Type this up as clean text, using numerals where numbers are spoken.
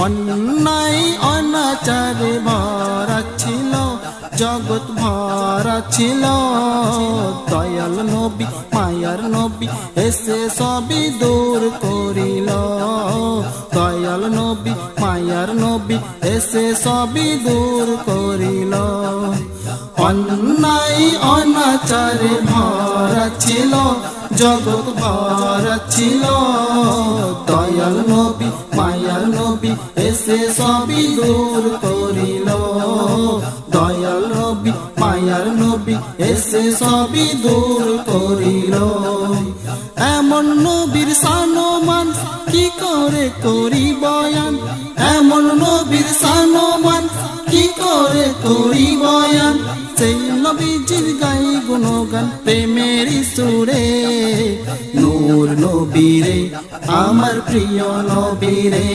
অন্যায় অনাচারে ভরা ছিল জগৎ ভরা ছিল, দয়াল নবী মায়ার নবী এসে সবই দূর করিল। দয়াল নবী মায়ার নবী এসে সবই দূর করিল। অন্যায় অনাচারে ভরা ছিল জগৎ ভরা ছিল, দয়াল নবী মায়ার নবী এসে সবই দূর করিল। দয়াল নবী মায়ার নবী এসে সবই দূর করিল। এমন নবীর সানমান কি করে করি বয়ান, এমন নবীর সানমান কি করে করি বয়ান, সেই নবীজির গাই গুণগান প্রেমের সুরে। নূর নবীরে আমার প্রিয় নবীরে।